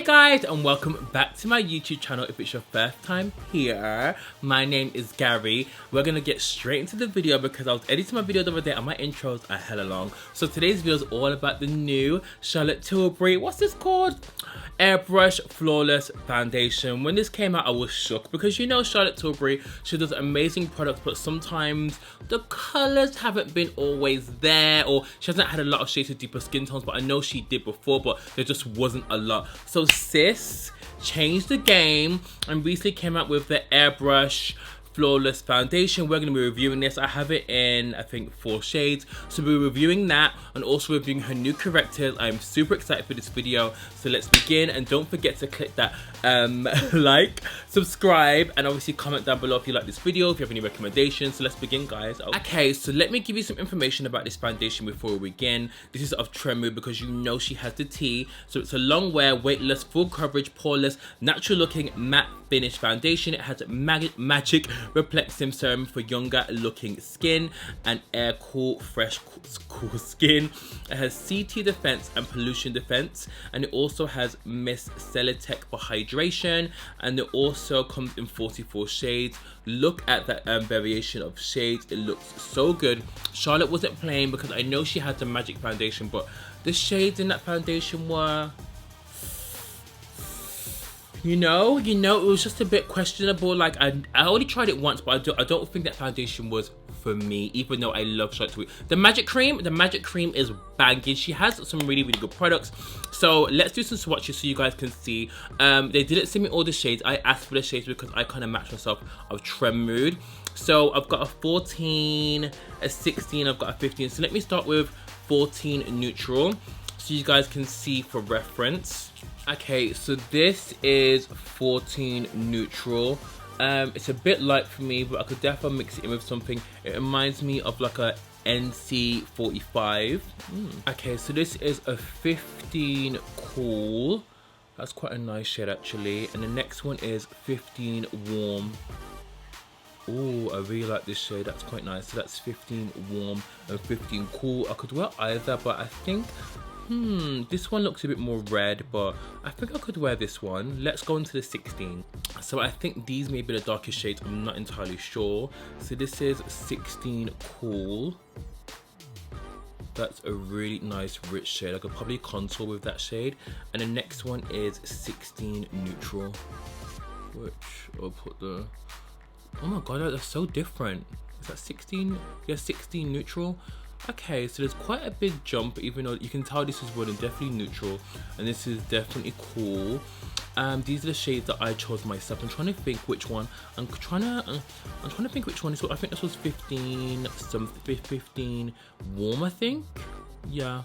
Guys, and welcome back to my YouTube channel. If it's your first time here, my name is Gary. We're gonna get straight into the video because I was editing my video the other day and my intros are hella long. So today's video is all about the new Charlotte Tilbury, what's this called? Airbrush Flawless Foundation. When this came out, I was shook because you know Charlotte Tilbury, she does amazing products, but sometimes the colors haven't been always there, or she hasn't had a lot of shades of deeper skin tones, but I know she did before, but there just wasn't a lot. So sis changed the game and recently came out with the Airbrush Flawless Foundation. We're going to be reviewing this. I have it in, I think, 4 shades. So we're reviewing that and also reviewing her new correctors. I'm super excited for this video. So let's begin, and don't forget to click that like, subscribe, and obviously comment down below if you like this video, if you have any recommendations. So let's begin, guys. Okay, so let me give you some information about this foundation before we begin. This is of Tremor because you know she has the T. So it's a long wear, weightless, full coverage, poreless, natural looking matte finish foundation. It has magic reflective serum for younger looking skin and air cool, fresh, cool skin. It has CT defense and pollution defense, and it also has micellar tech for hydration, and it also comes in 44 shades. Look at that variation of shades. It looks so good. Charlotte wasn't playing because I know she had the magic foundation, but the shades in that foundation were, you know, it was just a bit questionable. Like I only tried it once, but I don't think that foundation was for me, even though I love Charlotte Tilbury. The magic cream is banging. She has some really good products. So let's do some swatches so you guys can see. They didn't send me all the shades. I asked for the shades because I kind of matched myself of Trem mood. So I've got a 14, a 16, I've got a 15. So let me start with 14 neutral so you guys can see for reference. Okay, so this is 14 neutral. It's a bit light for me, but I could definitely mix it in with something. It reminds me of like a NC 45. Okay, so this is a 15 cool. That's quite a nice shade actually. And the next one is 15 warm. Oh, I really like this shade. That's quite nice. So that's 15 warm and 15 cool. I could wear either, but I think this one looks a bit more red, but I think I could wear this one. Let's go into the 16. So I think these may be the darkest shades. I'm not entirely sure. So this is 16 cool. That's a really nice rich shade. I could probably contour with that shade. And the next one is 16 neutral, which I'll put the, oh my god, that's so different. Is that 16? Yeah, 16 neutral. Okay, so there's quite a big jump, even though you can tell this is one definitely neutral and this is definitely cool. These are the shades that I chose myself. I'm trying to think which one. I'm trying to think which one is. I think this was 15 warm, I think. Yeah,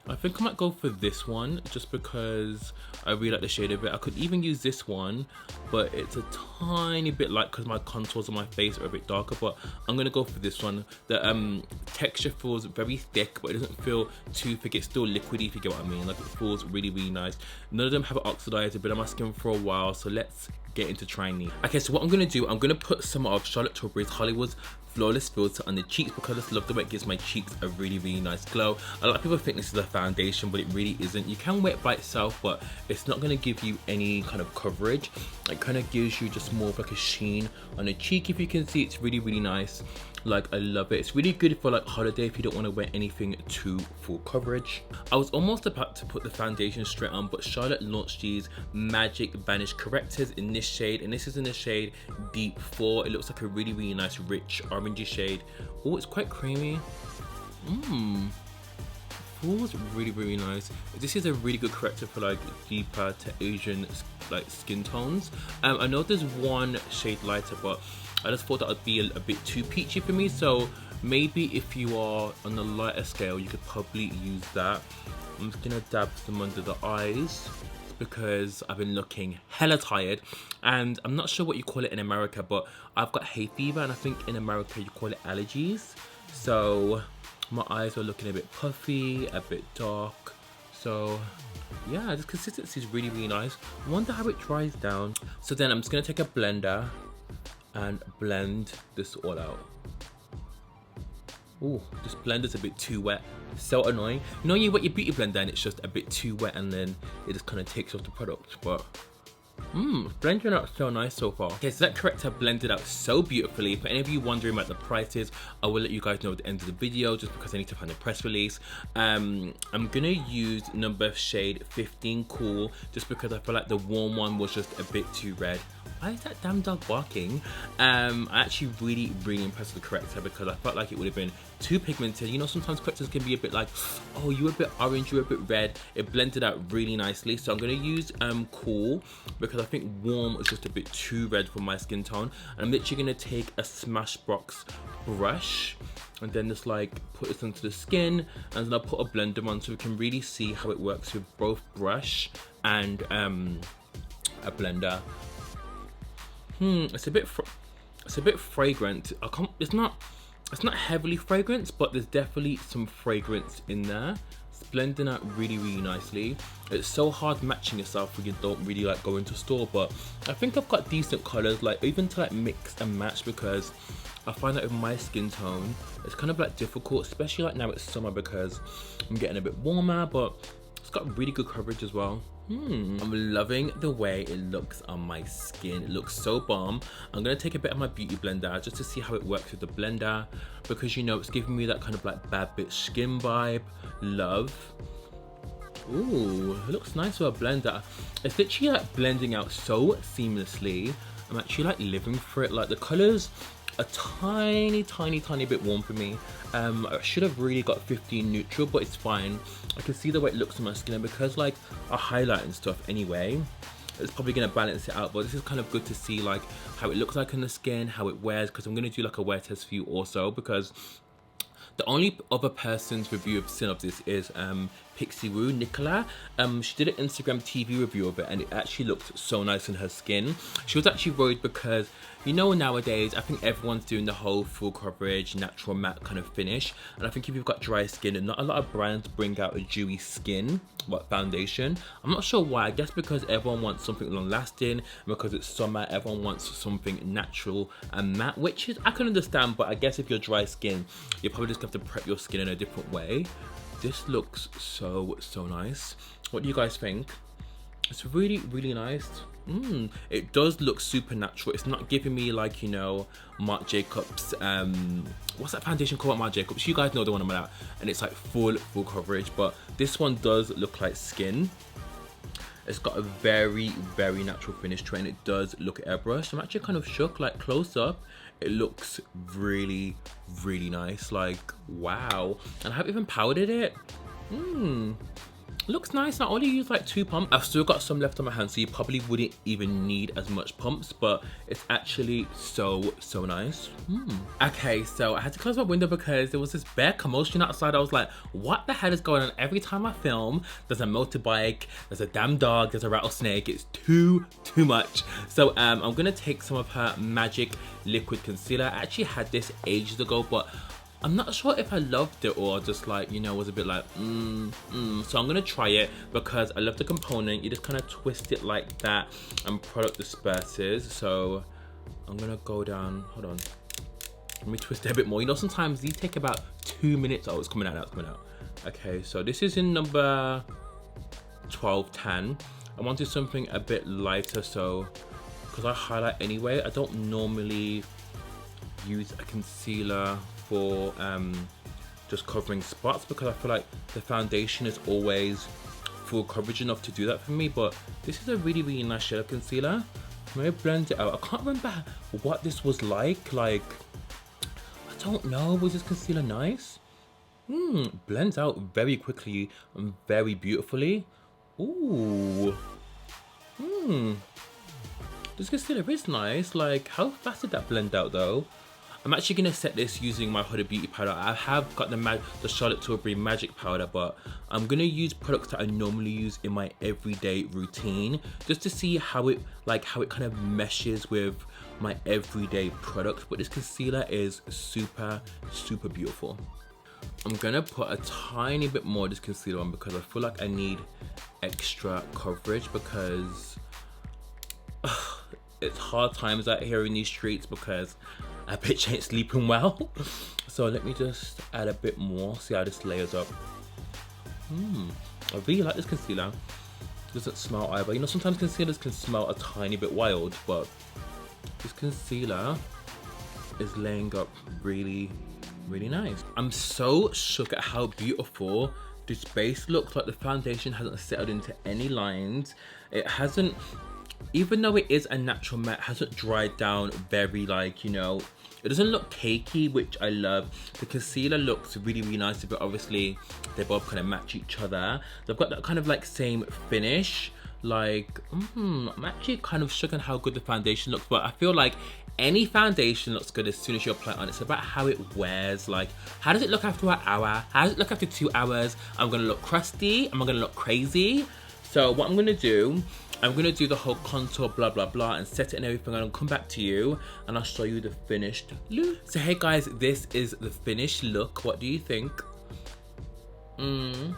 I think I might go for this one just because I really like the shade of it. I could even use this one, but it's a tiny bit light because my contours on my face are a bit darker, but I'm gonna go for this one. The texture feels very thick, but it doesn't feel too thick. It's still liquidy, if you get what I mean. Like, it feels really nice. None of them have oxidized. I've been on my skin for a while, so let's get into trying these. Okay, so what I'm gonna do, I'm gonna put some of Charlotte Tilbury's Hollywood's Flawless Filter on the cheeks because I just love the way it gives my cheeks a really nice glow. A lot of people think this is a foundation, but it really isn't. You can wear it by itself, but it's not going to give you any kind of coverage. It kind of gives you just more of like a sheen on the cheek. If you can see, it's really nice. Like, I love it. It's really good for like holiday if you don't want to wear anything too full coverage. I was almost about to put the foundation straight on, but Charlotte launched these magic Vanish correctors in this shade, and this is in the shade Deep 4. It looks like a really nice rich orangey shade. Oh, it's quite creamy. Feels really nice. This is a really good corrector for like deeper to Asian like skin tones. I know there's one shade lighter, but I just thought that would be a bit too peachy for me. So maybe if you are on the lighter scale, you could probably use that. I'm just gonna dab some under the eyes because I've been looking hella tired, and I'm not sure what you call it in America, but I've got hay fever, and I think in America you call it allergies. So my eyes are looking a bit puffy, a bit dark. So yeah, this consistency is really nice. I wonder how it dries down. So then I'm just gonna take a blender and blend this all out. Ooh, this blender's a bit too wet. So annoying. You know, you wet your beauty blender and it's just a bit too wet and then it just kind of takes off the product, but blending out so nice so far. Okay, so that corrector blended out so beautifully. For any of you wondering about the prices, I will let you guys know at the end of the video just because I need to find the press release. I'm gonna use number shade 15 Cool just because I feel like the warm one was just a bit too red. Why is that damn dog barking? I'm actually really impressed with the corrector because I felt like it would have been too pigmented. You know, sometimes correctors can be a bit like, oh, you're a bit orange, you're a bit red. It blended out really nicely. So I'm gonna use Cool because I think warm is just a bit too red for my skin tone. And I'm literally gonna take a Smashbox brush and then just like put this onto the skin, and then I'll put a blender on so we can really see how it works with both brush and a blender. It's a bit fragrant. It's not heavily fragrance, but there's definitely some fragrance in there. It's blending out really nicely. It's so hard matching yourself when you don't really like go into store, but I think I've got decent colors, like even to like mix and match, because I find that with my skin tone, it's kind of like difficult, especially like now it's summer because I'm getting a bit warmer, but it's got really good coverage as well. I'm loving the way it looks on my skin. It looks so bomb. I'm gonna take a bit of my beauty blender just to see how it works with the blender, because you know it's giving me that kind of like bad bitch skin vibe. Love. Ooh, it looks nice with a blender. It's literally like blending out so seamlessly. I'm actually like living for it. Like the colors a tiny bit warm for me. I should have really got 15 neutral, but it's fine. I can see the way it looks on my skin, and because like I highlight and stuff anyway, it's probably gonna balance it out. But this is kind of good to see like how it looks like on the skin, how it wears, because I'm gonna do like a wear test for you also, because the only other person's review I've seen of this is Pixie Woo, Nicola. She did an Instagram TV review of it and it actually looked so nice on her skin. She was actually worried because, you know, nowadays I think everyone's doing the whole full coverage, natural matte kind of finish. And I think if you've got dry skin, and not a lot of brands bring out a dewy skin foundation. I'm not sure why. I guess because everyone wants something long lasting, and because it's summer, everyone wants something natural and matte, which is, I can understand, but I guess if you're dry skin, you probably just have to prep your skin in a different way. This looks so nice. What do you guys think? It's really nice. It does look super natural. It's not giving me like, you know, Marc Jacobs, what's that foundation called, Marc Jacobs? You guys know the one I'm at, and it's like full coverage, but this one does look like skin. It's got a very natural finish to it, and it does look airbrush. I'm actually kind of shook, like close up. It looks really nice, like wow. And I haven't even powdered it. Looks nice. I only used like 2 pumps. I've still got some left on my hand, so you probably wouldn't even need as much pumps, but it's actually so nice. Okay, so I had to close my window because there was this bare commotion outside. I was like, what the hell is going on? Every time I film, there's a motorbike, there's a damn dog, there's a rattlesnake. It's too much. So I'm gonna take some of her Magic liquid concealer. I actually had this ages ago, but I'm not sure if I loved it or just like, you know, was a bit like, So I'm gonna try it because I love the component. You just kind of twist it like that and product disperses. So I'm gonna go down, hold on. Let me twist it a bit more. You know, sometimes these take about 2 minutes. Oh, it's coming out now, it's coming out. Okay, so this is in number 1210. I wanted something a bit lighter, so, because I highlight anyway, I don't normally use a concealer for just covering spots, because I feel like the foundation is always full coverage enough to do that for me. But this is a really nice shade of concealer. I'm gonna blend it out. I can't remember what this was like I don't know. Was this concealer nice? Blends out very quickly and very beautifully. Ooh. This concealer is nice. Like, how fast did that blend out though? I'm actually gonna set this using my Huda Beauty powder. I have got the Charlotte Tilbury Magic powder, but I'm gonna use products that I normally use in my everyday routine, just to see how it kind of meshes with my everyday product. But this concealer is super beautiful. I'm gonna put a tiny bit more of this concealer on because I feel like I need extra coverage, because it's hard times out here in these streets because a bitch ain't sleeping well. So let me just add a bit more, see how this layers up. I really like this concealer. It doesn't smell either. You know, sometimes concealers can smell a tiny bit wild, but this concealer is laying up really, really nice. I'm so shook at how beautiful this base looks. Like the foundation hasn't settled into any lines. It hasn't, even though it is a natural matte, hasn't dried down very, like, you know, it doesn't look cakey, which I love. The concealer looks really, really nice, but obviously they both kind of match each other. They've got that kind of like same finish. Like, I'm actually kind of shook at how good the foundation looks, but I feel like any foundation looks good as soon as you apply it on. It's about how it wears. Like, how does it look after an hour? How does it look after 2 hours? I'm gonna look crusty? Am I gonna look crazy? So what I'm gonna do, I'm gonna do the whole contour, blah, blah, blah, and set it and everything. I'm gonna come back to you and I'll show you the finished look. So hey guys, this is the finished look. What do you think? I'm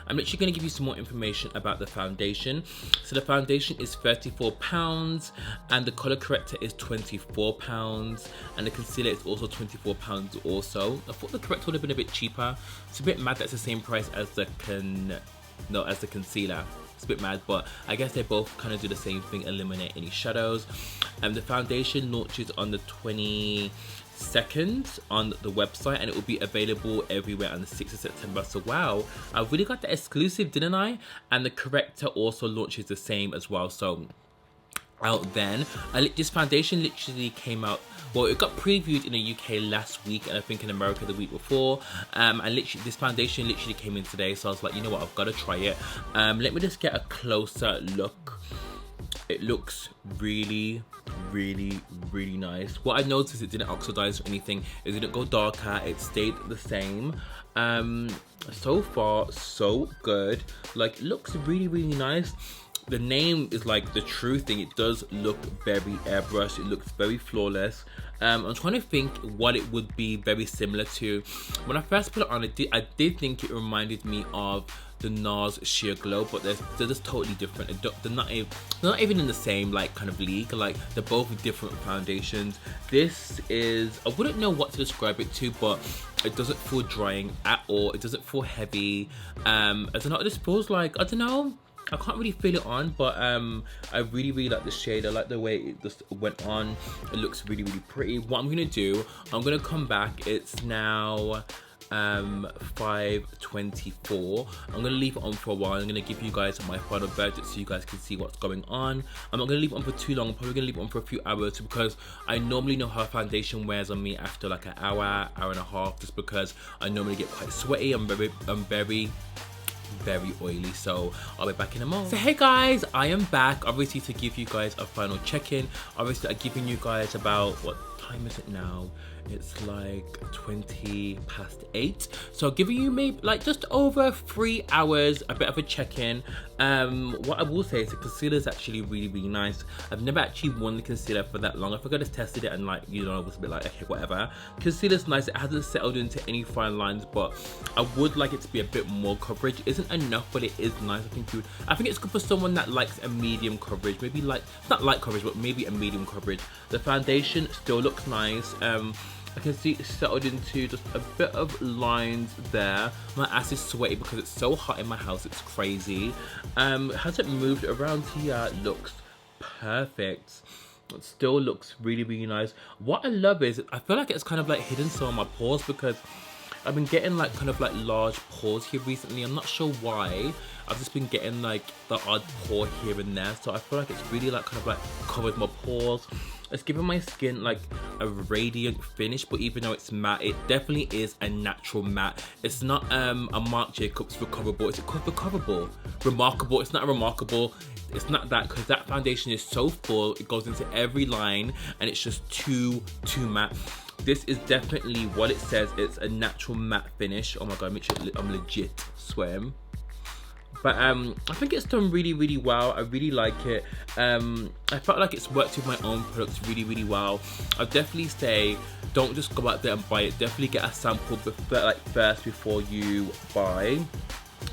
literally gonna give you some more information about the foundation. So the foundation is £34 and the color corrector is £24 and the concealer is also £24 also. I thought the corrector would have been a bit cheaper. It's a bit mad that's the same price as the concealer. It's a bit mad, but I guess they both kind of do the same thing, eliminate any shadows. The foundation launches on the 22nd on the website and it will be available everywhere on the 6th of September. So wow, I really got the exclusive, didn't I? And the corrector also launches the same as well. So out then, this foundation literally came out, well, it got previewed in the UK last week and I think in America the week before, and literally this foundation literally came in today, so I was like, you know what, I've got to try it. Let me just get a closer look. It looks really, really, really nice. What I noticed is it didn't oxidize or anything, it didn't go darker, it stayed the same. So far so good. Like, it looks really, really nice. The name is like the true thing. It does look very airbrush. It looks very flawless. I'm trying to think what it would be very similar to. When I first put it on, I did think it reminded me of the NARS Sheer Glow, but they're just totally different. They're not even in the same like kind of league. Like, they're both different foundations. This is, I wouldn't know what to describe it to, but it doesn't feel drying at all. It doesn't feel heavy. I don't know. It just feels like, I don't know. I can't really feel it on, but I really, really like the shade. I like the way it just went on. It looks really, really pretty. What I'm gonna do, I'm gonna come back. It's now 5:24. I'm gonna leave it on for a while. I'm gonna give you guys my final verdict so you guys can see what's going on. I'm not gonna leave it on for too long. I'm probably gonna leave it on for a few hours because I normally know how foundation wears on me after like an hour and a half, just because I normally get quite sweaty. I'm very oily, so I'll be back in a moment. So hey guys, I am back, obviously to give you guys a final check-in. Obviously I've given you guys about, what time is it now? It's like 8:20, so giving you maybe like just over 3 hours, a bit of a check-in. What I will say is the concealer is actually really, really nice. I've never actually worn the concealer for that long. I think I just tested it and, like, you know, I was a bit like, okay, whatever. Concealer's nice. It hasn't settled into any fine lines, but I would like it to be a bit more coverage. It isn't enough, but it is nice. I think it's good for someone that likes a medium coverage, maybe like, not light coverage, but maybe a medium coverage. The foundation still looks nice. I can see it's settled into just a bit of lines there. My ass is sweaty because it's so hot in my house, it's crazy. Hasn't moved around here, it looks perfect. It still looks really, really nice. What I love is, I feel like it's kind of like hidden some of my pores because I've been getting like kind of like large pores here recently. I'm not sure why. I've just been getting like the odd pore here and there. So I feel like it's really like kind of like covered my pores. It's giving my skin like a radiant finish, but even though it's matte, it definitely is a natural matte. It's not a Marc Jacobs recoverable. It's a recoverable, remarkable. It's not a remarkable. It's not that, because that foundation is so full. It goes into every line and it's just too matte. This is definitely what it says. It's a natural matte finish. Oh my god, make sure I'm legit swearing. But I think it's done really, really well. I really like it. I felt like it's worked with my own products really, really well. I'd definitely say don't just go out there and buy it. Definitely get a sample first before you buy.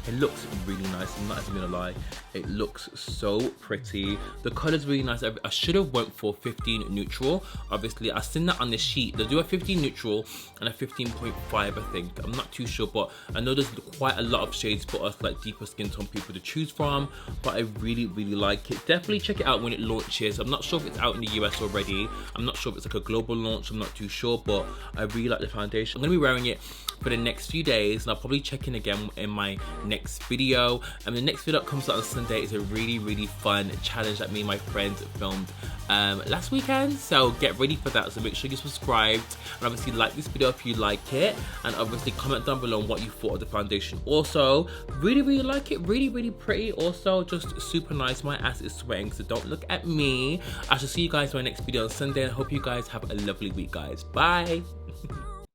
It looks really nice, I'm not even gonna lie. It looks so pretty. The color's really nice. I should have went for 15 neutral. Obviously, I've seen that on the sheet. They'll do a 15 neutral and a 15.5, I think. I'm not too sure, but I know there's quite a lot of shades for us, like deeper skin tone people to choose from, but I really, really like it. Definitely check it out when it launches. I'm not sure if it's out in the US already. I'm not sure if it's like a global launch. I'm not too sure, but I really like the foundation. I'm gonna be wearing it for the next few days, and I'll probably check in again in my next video. And the next video that comes out on Sunday is a really, really fun challenge that me and my friends filmed last weekend, so get ready for that. So make sure you're subscribed, and obviously like this video if you like it, and obviously comment down below what you thought of the foundation. Also, really, really like it. Really, really pretty. Also, just super nice. My ass is sweating, so don't look at me. I shall see you guys in my next video on Sunday, and I hope you guys have a lovely week, guys. Bye.